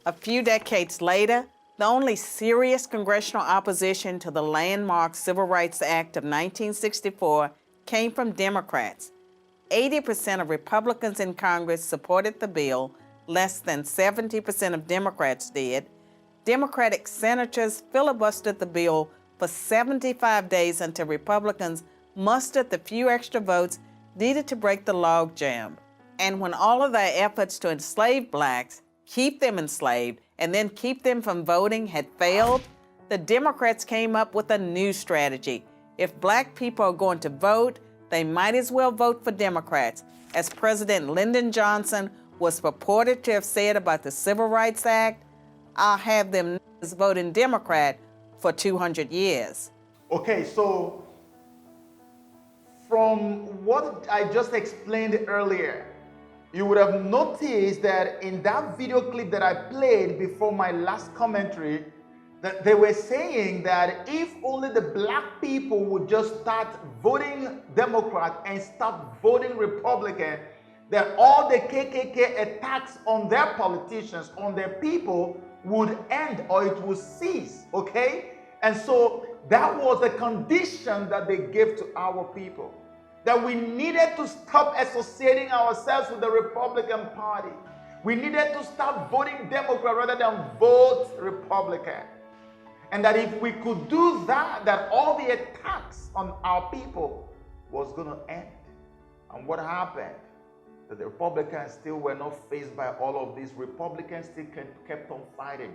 A few decades later, the only serious congressional opposition to the landmark Civil Rights Act of 1964 came from Democrats. 80% of Republicans in Congress supported the bill, less than 70% of Democrats did. Democratic senators filibustered the bill for 75 days until Republicans mustered the few extra votes needed to break the logjam. And when all of their efforts to enslave blacks, keep them enslaved, and then keep them from voting had failed, the Democrats came up with a new strategy. If black people are going to vote, they might as well vote for Democrats, as President Lyndon Johnson was purported to have said about the Civil Rights Act. I'll have them voting Democrat for 200 years. Okay, so from what I just explained earlier, you would have noticed that in that video clip that I played before my last commentary, that they were saying that if only the black people would just start voting Democrat and stop voting Republican, that all the KKK attacks on their politicians, on their people, would end or it would cease, okay? And so that was the condition that they gave to our people, that we needed to stop associating ourselves with the Republican Party. We needed to start voting Democrat rather than vote Republican. And that if we could do that, that all the attacks on our people was going to end. And what happened? That the Republicans still were not faced by all of this. Republicans still kept on fighting.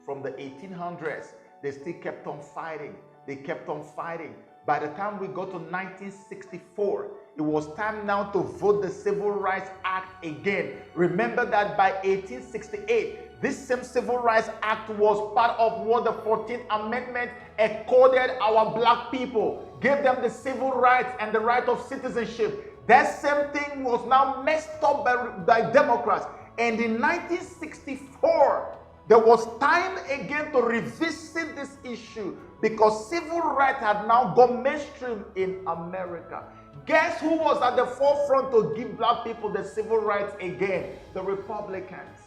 From the 1800s, they still kept on fighting. They kept on fighting. By the time we got to 1964, it was time now to vote the Civil Rights Act again. Remember that by 1868, this same Civil Rights Act was part of what the 14th Amendment accorded our black people, gave them the civil rights and the right of citizenship. That same thing was now messed up by Democrats. And in 1964, there was time again to revisit this issue because civil rights had now gone mainstream in America. Guess who was at the forefront to give black people the civil rights again? The Republicans.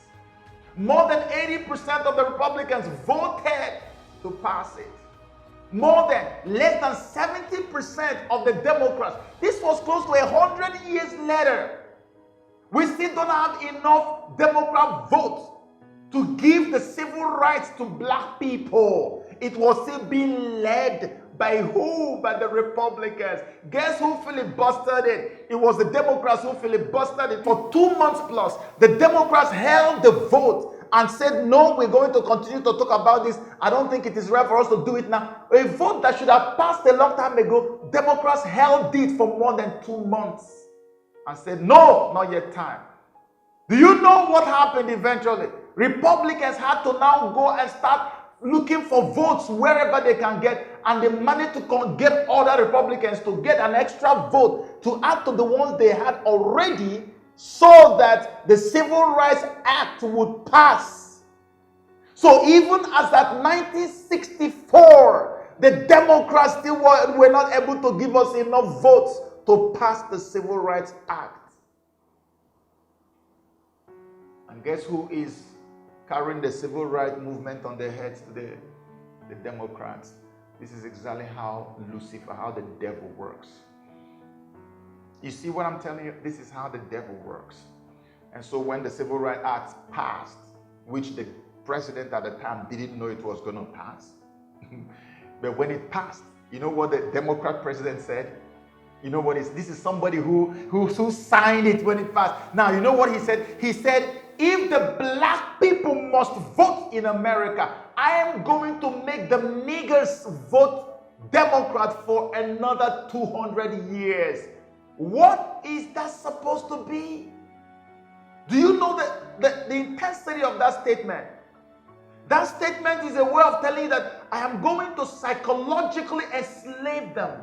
More than 80% of the Republicans voted to pass it. More than, less than 70% of the Democrats. This was close to 100 years later. We still don't have enough Democrat votes to give the civil rights to black people. It was still being led by who? By the Republicans. Guess who filibustered it? It was the Democrats who filibustered it for 2 months plus. The Democrats held the vote and said, no, we're going to continue to talk about this. I don't think it is right for us to do it now. A vote that should have passed a long time ago, Democrats held it for more than 2 months and said, no, not yet time. Do you know what happened eventually? Republicans had to now go and start looking for votes wherever they can get, and they managed to get other Republicans to get an extra vote to add to the ones they had already, so that the Civil Rights Act would pass. So even as at 1964, the Democrats still were not able to give us enough votes to pass the Civil Rights Act. And guess who is carrying the civil rights movement on their heads today? The Democrats. This is exactly how Lucifer, how the devil works. You see what I'm telling you? This is how the devil works. And so when the Civil Rights Act passed, which the president at the time didn't know it was going to pass, but when it passed, you know what the Democrat president said? You know what this is somebody who signed it when it passed. Now, you know what he said? He said, if the black people must vote in America, I am going to make the niggers vote Democrat for another 200 years. What is that supposed to be? Do you know the intensity of that statement? That statement is a way of telling you that I am going to psychologically enslave them.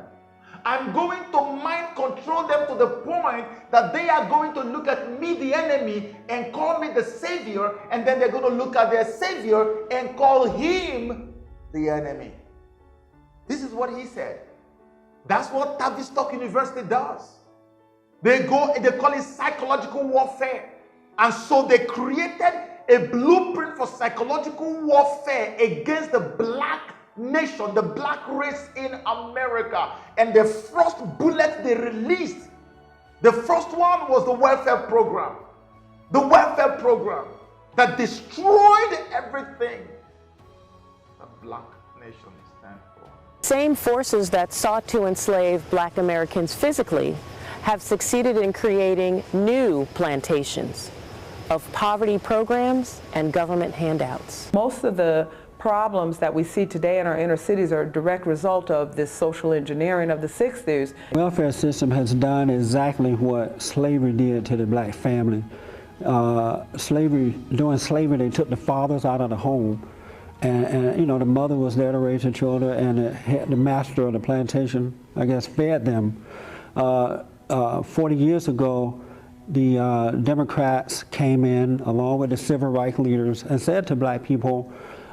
I'm going to mind control them to the point that they are going to look at me, the enemy, and call me the savior, and then they're going to look at their savior and call him the enemy. This is what he said. That's what Tavistock University does. They call it psychological warfare. And so they created a blueprint for psychological warfare against the black nation, the black race in America. And the first bullet they released, the first one was the welfare program. The welfare program that destroyed everything the black nation stands for. Same forces that sought to enslave black Americans physically have succeeded in creating new plantations of poverty programs and government handouts. Most of the problems that we see today in our inner cities are a direct result of this social engineering of the 60s. The welfare system has done exactly what slavery did to the black family. During slavery, they took the fathers out of the home, and you know, the mother was there to raise the children, and the master of the plantation, I guess, fed them. 40 years ago, the Democrats came in along with the civil rights leaders and said to black people,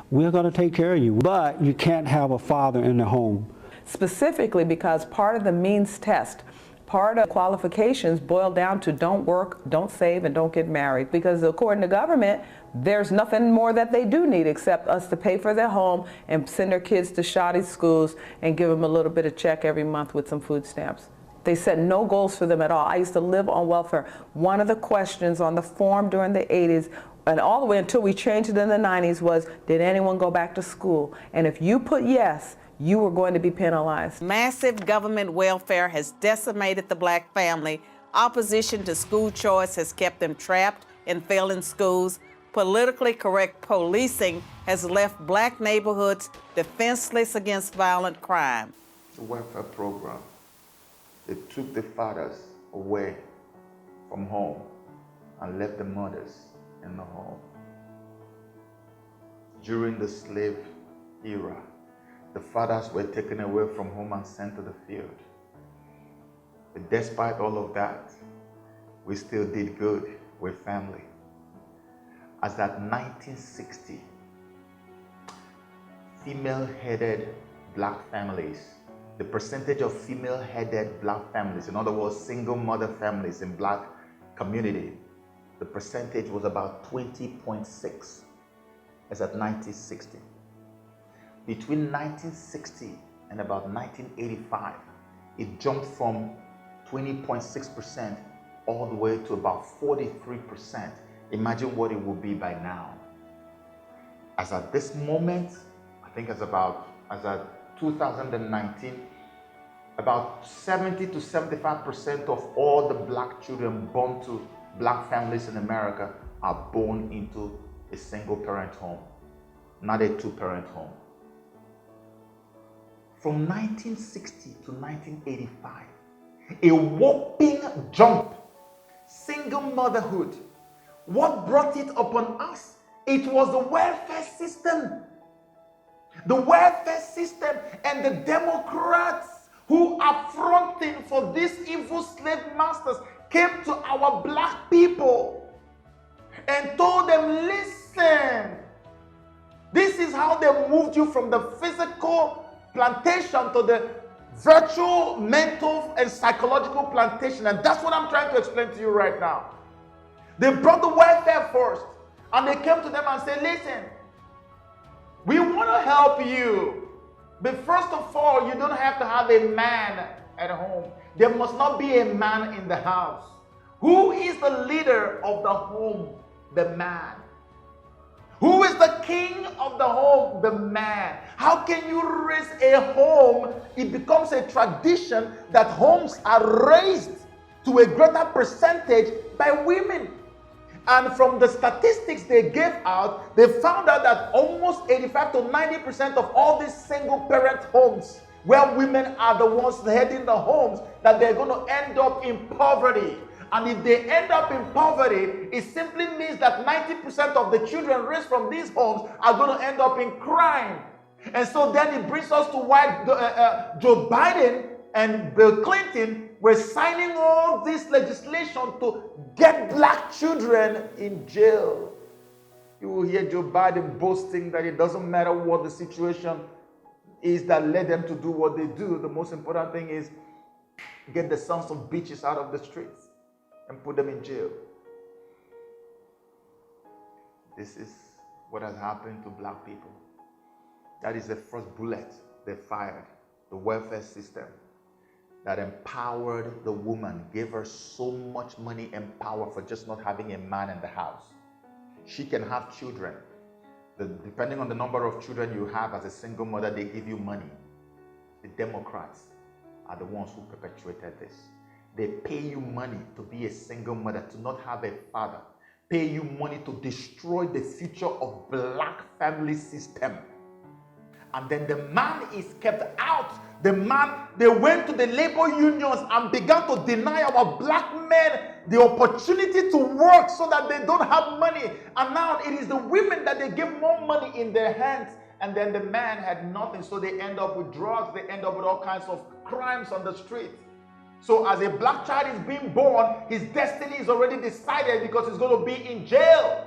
we're going to take care of you, but you can't have a father in the home. Specifically because part of the means test, part of qualifications boil down to don't work, don't save, and don't get married. Because according to government, there's nothing more that they do need except us to pay for their home and send their kids to shoddy schools and give them a little bit of check every month with some food stamps. They set no goals for them at all. I used to live on welfare. One of the questions on the form during the 80s and all the way until we changed it in the 90s was, did anyone go back to school? And if you put yes, you were going to be penalized. Massive government welfare has decimated the black family. Opposition to school choice has kept them trapped in failing schools. Politically correct policing has left black neighborhoods defenseless against violent crime. The welfare program, they took the fathers away from home and left the mothers in the home. During the slave era, the fathers were taken away from home and sent to the field. But despite all of that, we still did good with family. As at 1960, female-headed black families, the percentage of female-headed black families, in other words, single mother families in black community, the percentage was about 20.6 as at 1960. Between 1960 and about 1985, it jumped from 20.6% all the way to about 43%. Imagine what it will be by now. As at this moment, I think as at 2019, about 70 to 75% of all the black children born to black families in America are born into a single parent home, not a two-parent home. From 1960 to 1985, a whopping jump. Single motherhood. What brought it upon us? It was the welfare system. The welfare system and the Democrats who are fronting for these evil slave masters came to our black people and told them, listen, this is how they moved you from the physical plantation to the virtual, mental, and psychological plantation. And that's what I'm trying to explain to you right now. They brought the welfare first, and they came to them and said, listen, we want to help you, but first of all, you don't have to have a man at home. There must not be a man in the house. Who is the leader of the home? The man. Who is the king of the home? The man. How can you raise a home? It becomes a tradition that homes are raised to a greater percentage by women. And from the statistics they gave out, they found out that almost 85 to 90% of all these single parent homes, where women are the ones heading the homes, that they're going to end up in poverty. And if they end up in poverty, it simply means that 90% of the children raised from these homes are going to end up in crime. And so then it brings us to why Joe Biden and Bill Clinton were signing all this legislation to get black children in jail. You will hear Joe Biden boasting that it doesn't matter what the situation is that led them to do what they do. The most important thing is get the sons of bitches out of the streets and put them in jail. This is what has happened to black people. That is the first bullet they fired. The welfare system that empowered the woman, gave her so much money and power for just not having a man in the house. She can have children. Depending on the number of children you have as a single mother, they give you money. The Democrats are the ones who perpetuated this. They pay you money to be a single mother, to not have a father. Pay you money to destroy the future of black family system. And then the man is kept out. The man, they went to the labor unions and began to deny our black men the opportunity to work so that they don't have money. And now it is the women that they give more money in their hands. And then the man had nothing. So they end up with drugs. They end up with all kinds of crimes on the street. So as a black child is being born, his destiny is already decided because he's going to be in jail.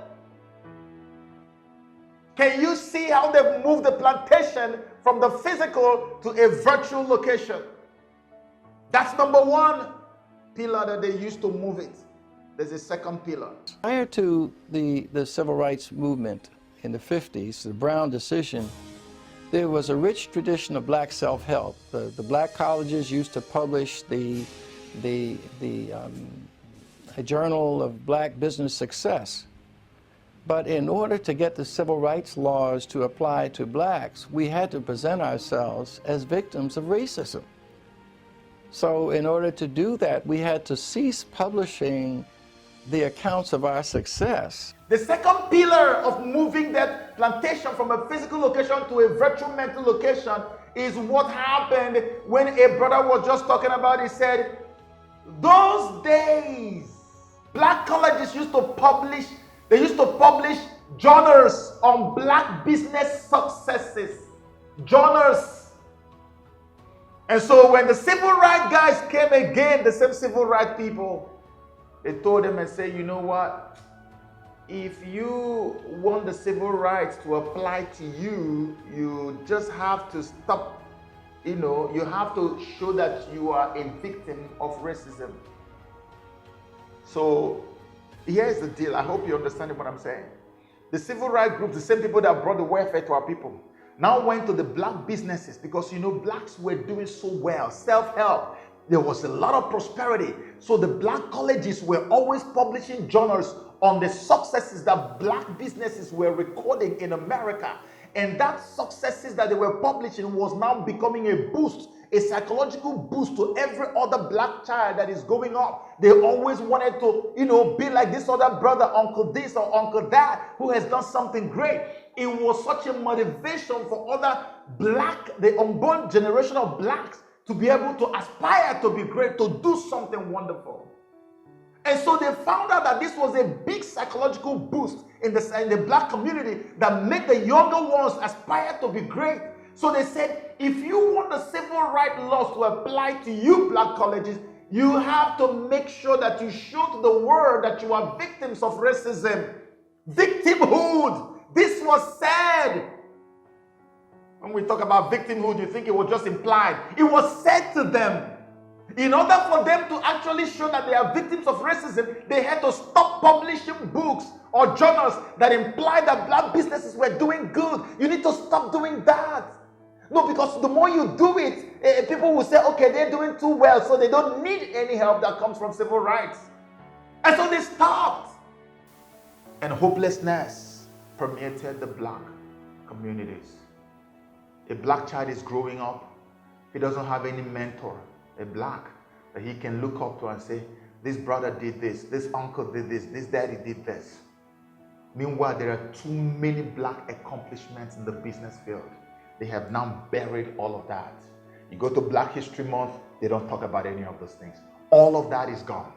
Can you see how they've moved the plantation from the physical to a virtual location? That's number one pillar that they used to move it. There's a second pillar. Prior to the civil rights movement in the 50s, the Brown decision, there was a rich tradition of black self-help. The black colleges used to publish a journal of black business success. But in order to get the civil rights laws to apply to blacks, we had to present ourselves as victims of racism. So in order to do that, we had to cease publishing the accounts of our success. The second pillar of moving that plantation from a physical location to a virtual mental location is what happened when a brother was just talking about. He said, those days, black colleges used to publish journals on black business successes. Journals. And so when the civil rights guys came again, the same civil rights people, they told them and said, you know what? If you want the civil rights to apply to you, you just have to stop, you have to show that you are a victim of racism. So here's the deal. I hope you understand what I'm saying. The civil rights groups, the same people that brought the welfare to our people, now went to the black businesses because, blacks were doing so well. Self-help. There was a lot of prosperity. So the black colleges were always publishing journals on the successes that black businesses were recording in America. And that successes that they were publishing was now becoming a boost, a psychological boost to every other black child that is going up. They always wanted to, be like this other brother, uncle this or uncle that, who has done something great. It was such a motivation for other the unborn generation of blacks to be able to aspire to be great, to do something wonderful. And so they found out that this was a big psychological boost in the black community that made the younger ones aspire to be great. So they said, if you want the civil rights laws to apply to you black colleges, you have to make sure that you show to the world that you are victims of racism. Victimhood. This was said. When we talk about victimhood, you think it was just implied. It was said to them. In order for them to actually show that they are victims of racism, they had to stop publishing books or journals that imply that black businesses were doing good. You need to stop doing that. No, because the more you do it, people will say, okay, they're doing too well, so they don't need any help that comes from civil rights. And so they stopped. And hopelessness permeated the black communities. A black child is growing up. He doesn't have any mentor, a black, that he can look up to and say, this brother did this uncle did this daddy did this. Meanwhile, there are too many black accomplishments in the business field. They have now buried all of that. You go to Black History Month, they don't talk about any of those things. All of that is gone.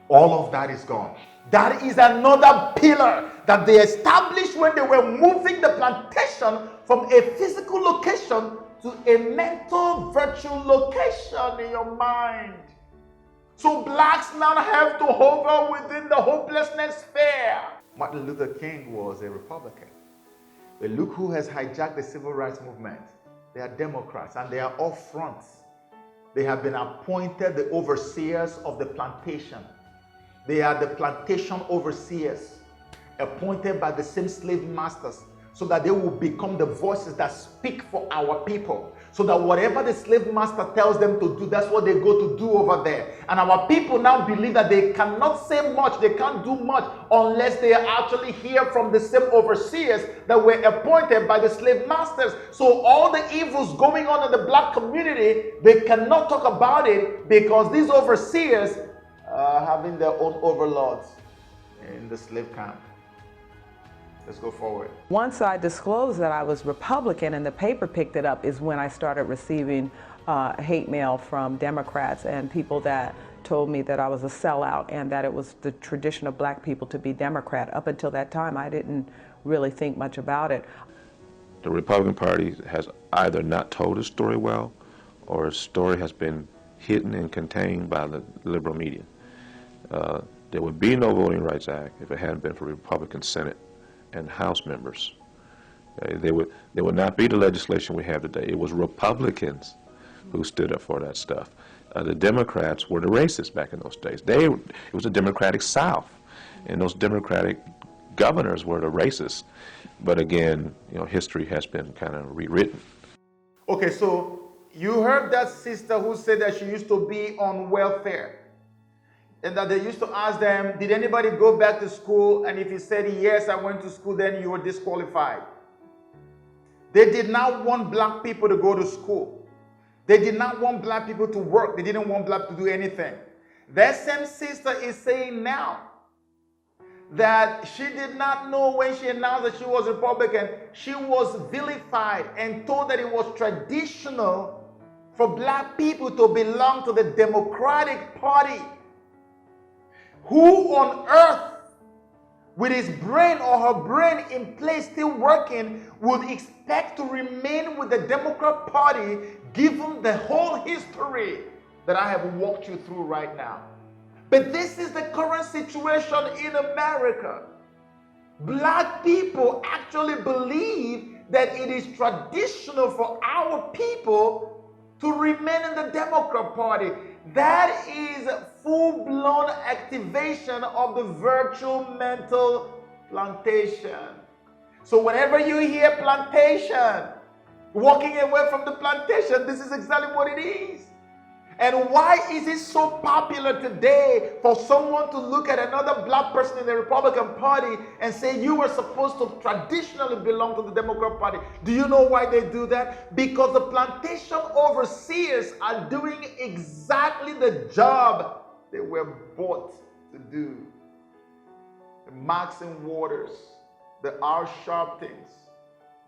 All of that is gone. That is another pillar that they established when they were moving the plantation from a physical location to a mental virtual location in your mind. So blacks now have to hover within the hopelessness sphere. Martin Luther King was a Republican. But look who has hijacked the civil rights movement. They are Democrats and they are all fronts. They have been appointed the overseers of the plantation. They are the plantation overseers. appointed by the same slave masters, so that they will become the voices that speak for our people. So that whatever the slave master tells them to do, that's what they go to do over there. And our people now believe that they cannot say much, they can't do much unless they actually hear from the same overseers that were appointed by the slave masters. So all the evils going on in the black community, they cannot talk about it because these overseers are having their own overlords in the slave camp. Let's go forward. Once I disclosed that I was Republican and the paper picked it up is when I started receiving hate mail from Democrats and people that told me that I was a sellout and that it was the tradition of black people to be Democrat. Up until that time, I didn't really think much about it. The Republican Party has either not told its story well or its story has been hidden and contained by the liberal media. There would be no Voting Rights Act if it hadn't been for Republican Senate and House members. There would not be the legislation we have today. It was Republicans who stood up for that stuff. The Democrats were the racists back in those days. It was a Democratic South, and those Democratic governors were the racists. But again, history has been kind of rewritten. Okay, so you heard that sister who said that she used to be on welfare, and that they used to ask them, did anybody go back to school? And if he said, yes, I went to school, then you were disqualified. They did not want black people to go to school. They did not want black people to work. They didn't want black to do anything. That same sister is saying now that she did not know when she announced that she was Republican, she was vilified and told that it was traditional for black people to belong to the Democratic Party. Who on earth, with his brain or her brain in place still working, would expect to remain with the Democrat Party given the whole history that I have walked you through right now? But this is the current situation in America. Black people actually believe that it is traditional for our people to remain in the Democrat Party. That is full-blown activation of the virtual mental plantation. So whenever you hear plantation, walking away from the plantation, this is exactly what it is. And why is it so popular today for someone to look at another black person in the Republican Party and say you were supposed to traditionally belong to the Democrat Party? Do you know why they do that? Because the plantation overseers are doing exactly the job they were bought to do. The Max and Waters, the R. Sharptons,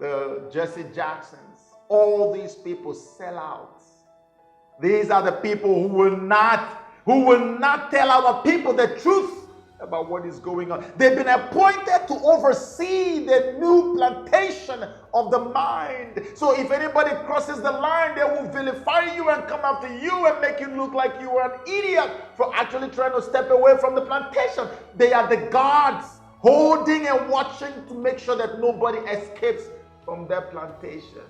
the Jesse Jacksons, all these people sell out. These are the people who will not tell our people the truth about what is going on. They've been appointed to oversee the new plantation of the mind. So if anybody crosses the line, they will vilify you and come after you and make you look like you are an idiot for actually trying to step away from the plantation. They are the guards holding and watching to make sure that nobody escapes from their plantation.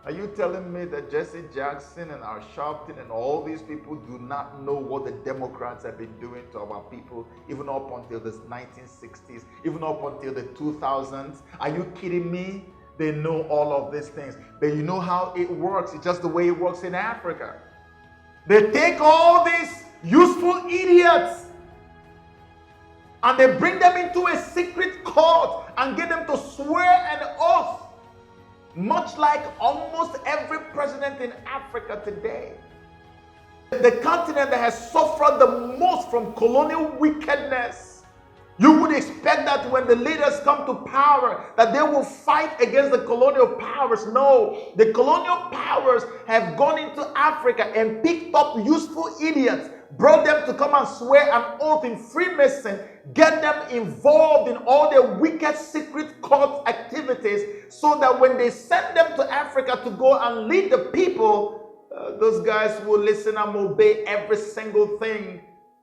Are you telling me that Jesse Jackson and our Sharpton and all these people do not know what the Democrats have been doing to our people, even up until the 1960s, even up until the 2000s? Are you kidding me? They know all of these things. But you know how it works? It's just the way it works in Africa. They take all these useful idiots and they bring them into a secret court and get them to swear an oath, much like almost every president in Africa today. The continent that has suffered the most from colonial wickedness. You would expect that when the leaders come to power, that they will fight against the colonial powers. No, the colonial powers have gone into Africa and picked up useful idiots, brought them to come and swear an oath in Freemason, get them involved in all their wicked secret cult activities, so that when they send them to Africa to go and lead the people, those guys will listen and obey every single thing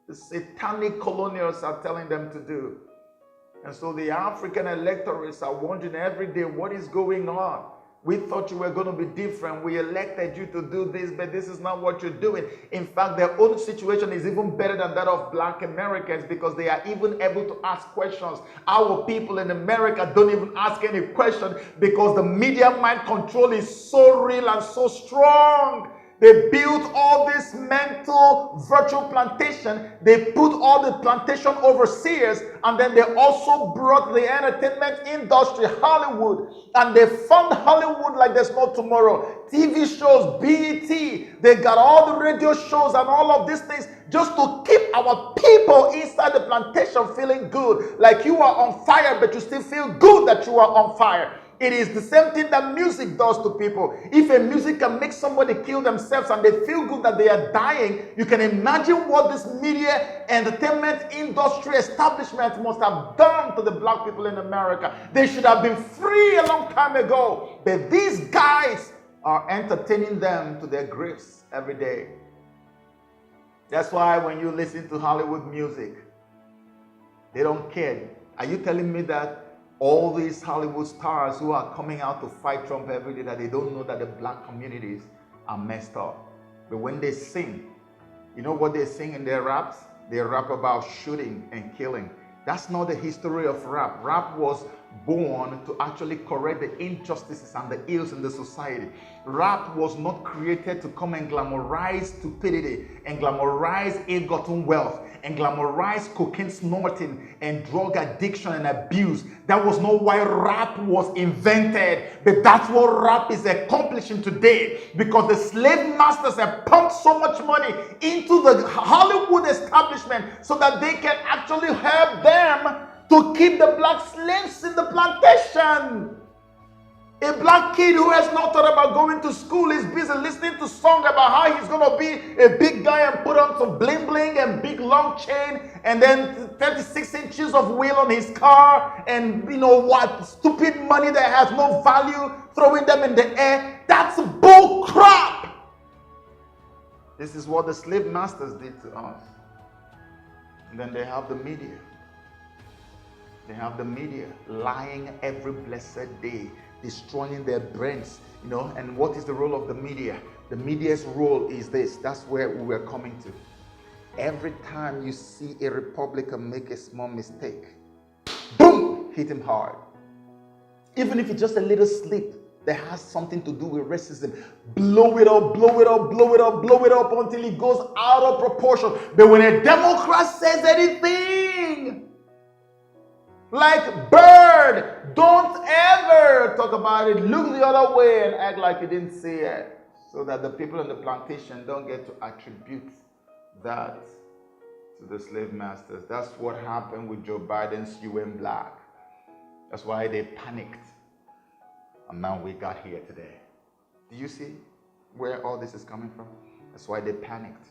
the satanic colonials are telling them to do. And so the African electorates are wondering every day, what is going on? We thought you were going to be different. We elected you to do this, but this is not what you're doing. In fact, their own situation is even better than that of black Americans because they are even able to ask questions. Our people in America don't even ask any question because the media mind control is so real and so strong. They built all this mental virtual plantation. They put all the plantation overseers, and then they also brought the entertainment industry, Hollywood, and they fund Hollywood like there's no tomorrow. TV shows, BET, they got all the radio shows and all of these things just to keep our people inside the plantation feeling good. Like you are on fire, but you still feel good that you are on fire. It is the same thing that music does to people. If a music can make somebody kill themselves and they feel good that they are dying, you can imagine what this media, entertainment industry establishment must have done to the black people in America. They should have been free a long time ago. But these guys are entertaining them to their graves every day. That's why when you listen to Hollywood music, they don't care. Are you telling me that all these Hollywood stars who are coming out to fight Trump every day, that they don't know that the black communities are messed up? But when they sing, you know what they sing in their raps? They rap about shooting and killing. That's not the history of rap. Rap was born to actually correct the injustices and the ills in the society. Rap was not created to come and glamorize stupidity and glamorize ill-gotten wealth and glamorize cocaine snorting and drug addiction and abuse. That was not why rap was invented, but that's what rap is accomplishing today, because the slave masters have pumped so much money into the Hollywood establishment so that they can actually help them to keep the black slaves in the plantation. A black kid who has not thought about going to school is busy listening to songs about how he's going to be a big guy and put on some bling bling and big long chain and then 36 inches of wheel on his car and you know what, stupid money that has no value, throwing them in the air. That's bull crap. This is what the slave masters did to us. And then they have the media. They have the media lying every blessed day, destroying their brains, you know. And what is the role of the media? The media's role is this. That's where we are coming to. Every time you see a Republican make a small mistake, boom, hit him hard. Even if it's just a little slip that has something to do with racism, blow it up, blow it up, blow it up, blow it up until it goes out of proportion. But when a Democrat says anything, like Bird, don't ever talk about it. Look the other way and act like you didn't see it, so that the people in the plantation don't get to attribute that to the slave masters. That's what happened with Joe Biden's UN Black. That's why they panicked. And now we got here today. Do you see where all this is coming from? That's why they panicked.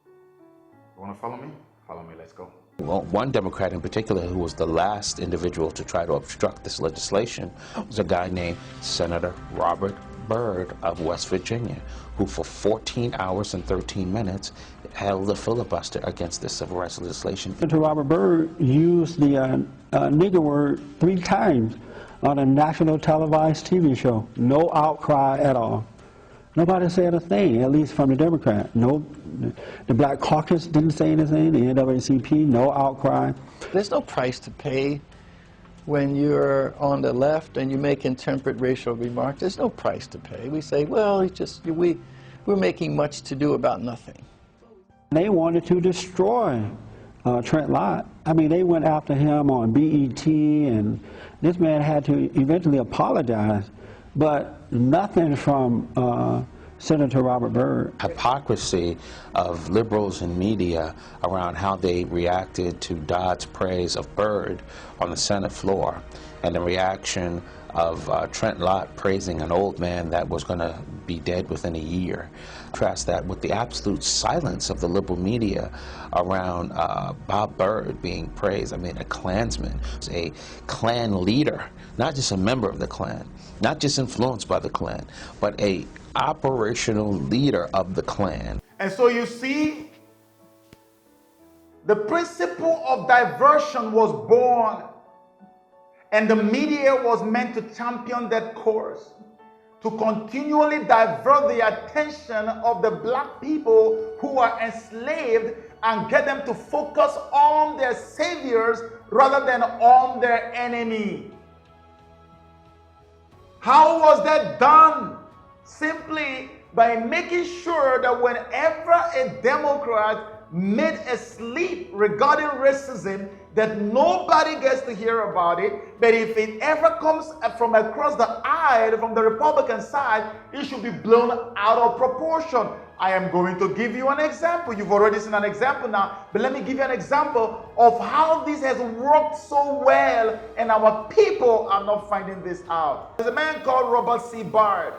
You want to follow me? Follow me, let's go. Well, one Democrat in particular who was the last individual to try to obstruct this legislation was a guy named Senator Robert Byrd of West Virginia, who for 14 hours and 13 minutes held a filibuster against this civil rights legislation. Senator Robert Byrd used the nigger word 3 times on a national televised TV show. No outcry at all. Nobody said a thing, at least from the Democrat. No, the Black Caucus didn't say anything, the NAACP, no outcry. There's no price to pay when you're on the left and you make intemperate racial remarks. There's no price to pay. We say, well, it's just, we're making much to do about nothing. They wanted to destroy Trent Lott. I mean, they went after him on BET, and this man had to eventually apologize. But nothing from Senator Robert Byrd. Hypocrisy of liberals and media around how they reacted to Dodd's praise of Byrd on the Senate floor, and the reaction of Trent Lott praising an old man that was going to be dead within a year. Contrast that with the absolute silence of the liberal media around Bob Byrd being praised. I mean, a Klansman, a Klan leader, not just a member of the Klan, not just influenced by the Klan, but a operational leader of the Klan. And so you see, the principle of diversion was born, and the media was meant to champion that course. to continually divert the attention of the black people who are enslaved and get them to focus on their saviors rather than on their enemy. How was that done? Simply by making sure that whenever a Democrat made a slip regarding racism, that nobody gets to hear about it, but if it ever comes from across the aisle from the Republican side, it should be blown out of proportion. I am going to give you an example. You've already seen an example now, but let me give you an example of how this has worked so well and our people are not finding this out. There's a man called Robert C. Bard.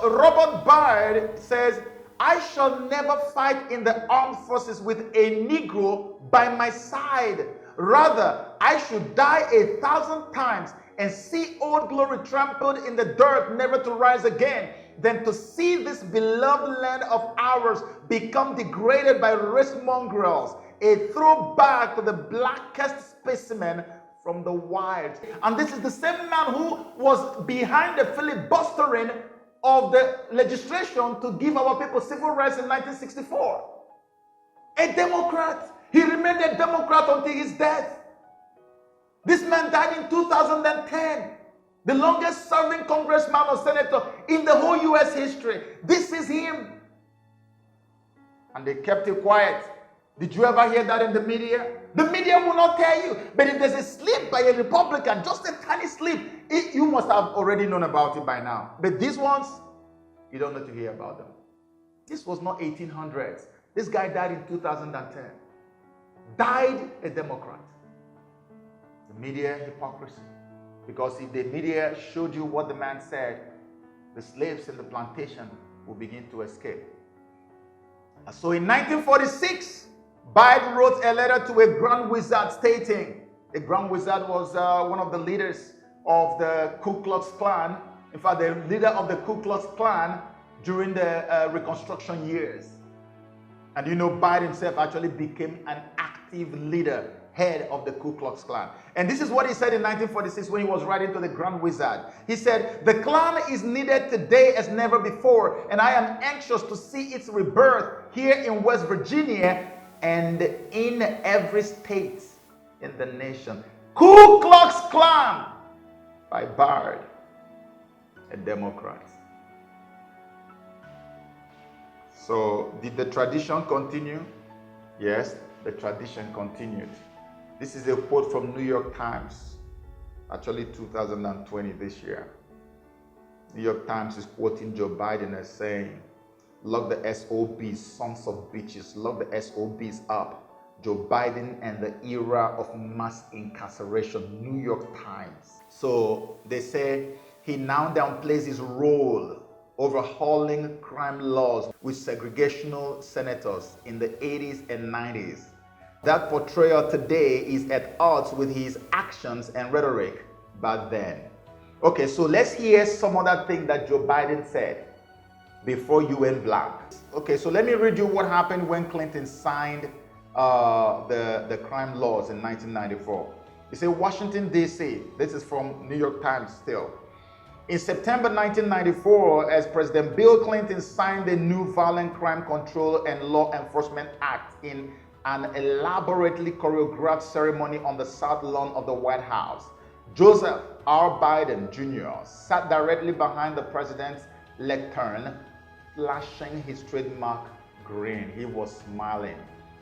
Robert Bard says, I shall never fight in the armed forces with a Negro by my side. Rather, I should die 1,000 times and see Old Glory trampled in the dirt, never to rise again, than to see this beloved land of ours become degraded by race mongrels, a throwback to the blackest specimen from the wild. And this is the same man who was behind the filibustering of the legislation to give our people civil rights in 1964. A Democrat. He remained a Democrat until his death. This man died in 2010. The longest serving congressman or senator in the whole US history. This is him. And they kept it quiet. Did you ever hear that in the media? The media will not tell you. But if there's a slip by a Republican, just a tiny slip, you must have already known about it by now. But these ones, you don't know to hear about them. This was not 1800s. This guy died in 2010. Died a Democrat. The media hypocrisy. Because if the media showed you what the man said, the slaves in the plantation will begin to escape. And so in 1946, Biden wrote a letter to a Grand Wizard stating, the Grand Wizard was one of the leaders of the Ku Klux Klan. In fact, the leader of the Ku Klux Klan during the Reconstruction years. And you know, Biden himself actually became an active leader, head of the Ku Klux Klan. And this is what he said in 1946 when he was writing to the Grand Wizard. He said, the Klan is needed today as never before, and I am anxious to see its rebirth here in West Virginia and in every state in the nation. Ku Klux Klan by Bard, a Democrat. So did the tradition continue? Yes, the tradition continued. This is a quote from New York Times, actually 2020 this year. New York Times is quoting Joe Biden as saying, lock the SOBs, sons of bitches, lock the SOBs up. Joe Biden and the era of mass incarceration, New York Times. So they say he now downplays his role overhauling crime laws with segregational senators in the 80s and 90s. That portrayal today is at odds with his actions and rhetoric back then. Okay, so let's hear some other thing that Joe Biden said before you went black. Okay, so let me read you what happened when Clinton signed the crime laws in 1994. He said, Washington, D.C., this is from New York Times still. In September 1994, as President Bill Clinton signed the new Violent Crime Control and Law Enforcement Act in an elaborately choreographed ceremony on the South Lawn of the White House, Joseph R. Biden Jr. sat directly behind the president's lectern, flashing his trademark grin. He was smiling.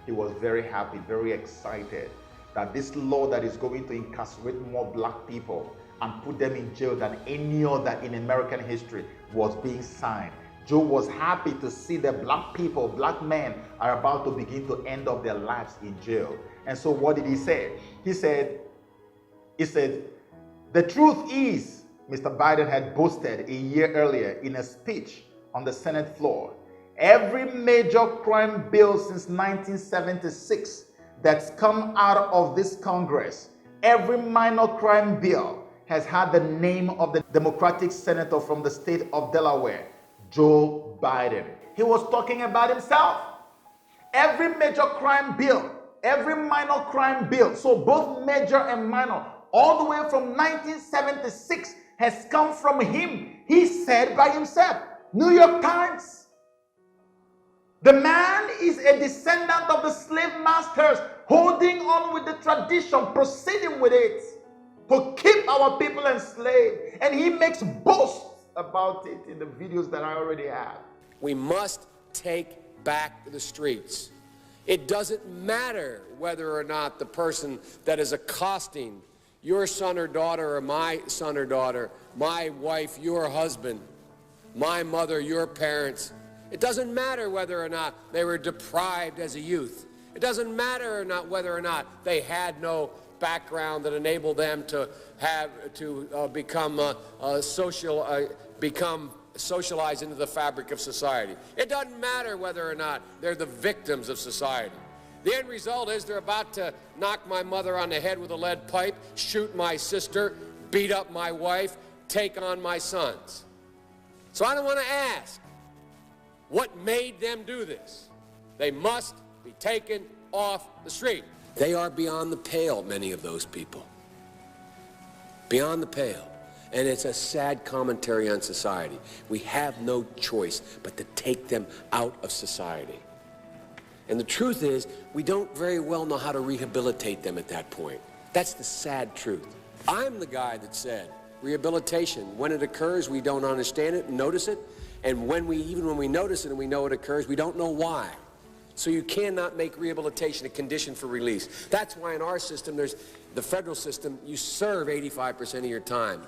He was very happy, very excited that this law that is going to incarcerate more black people and put them in jail than any other in American history was being signed. Joe was happy to see that black people, black men, are about to begin to end up their lives in jail. And so what did he say? He said, the truth is, Mr. Biden had boasted a year earlier in a speech on the Senate floor, every major crime bill since 1976 that's come out of this Congress, every minor crime bill has had the name of the Democratic senator from the state of Delaware, Joe Biden. He was talking about himself. Every major crime bill, every minor crime bill, so both major and minor, all the way from 1976 has come from him. He said by himself, New York Times. The man is a descendant of the slave masters, holding on with the tradition, proceeding with it to keep our people enslaved. And he makes boasts about it in the videos that I already have. We must take back the streets. It doesn't matter whether or not the person that is accosting your son or daughter or my son or daughter, my wife, your husband, my mother, your parents. It doesn't matter whether or not they were deprived as a youth. It doesn't matter or not whether or not they had no background that enabled them to become socialized into the fabric of society. It doesn't matter whether or not they're the victims of society. The end result is they're about to knock my mother on the head with a lead pipe, shoot my sister, beat up my wife, take on my sons. So I don't want to ask what made them do this. They must be taken off the street. They are beyond the pale, many of those people. Beyond the pale. And it's a sad commentary on society. We have no choice but to take them out of society. And the truth is, we don't very well know how to rehabilitate them at that point. That's the sad truth. I'm the guy that said, rehabilitation, when it occurs, we don't understand it and notice it. And even when we notice it and we know it occurs, we don't know why. So you cannot make rehabilitation a condition for release. That's why in our system, the federal system, you serve 85% of your time.